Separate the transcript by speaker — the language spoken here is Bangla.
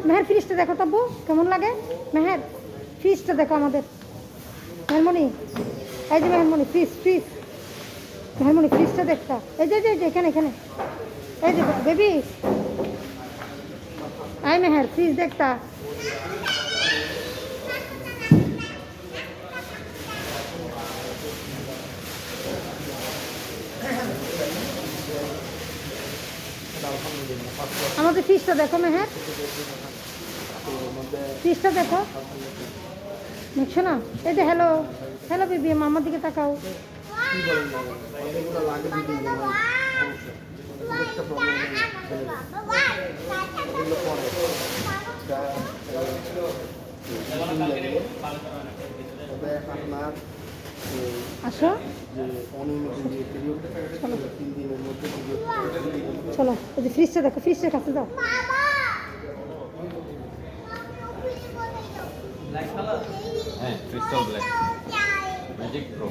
Speaker 1: মেহের ফ্রিজটা দেখো তাব্বু কেমন লাগে। মেহের ফ্রিজটা দেখো আমাদের। মেহরমণি এই যে মেহরমণি ফ্রিজ মেহরমণি ফ্রিজটা দেখতা। এই যে এখানে এই যে বেবি আয় মেহের ফ্রিজ দেখতা। আমাদের ফ্রিজটা দেখো মেহের, ফ্রিজটা দেখো দেখছো না। এই যে হ্যালো হ্যালো বেবি মামার দিকে তাকাও। আসো চলো এই যে ফ্রিজটা দেখো, ফ্রিজটার কাছে যাও।
Speaker 2: হ্যাঁ, ক্রিস্টাল ব্ল্যাক ম্যাজিক প্রো।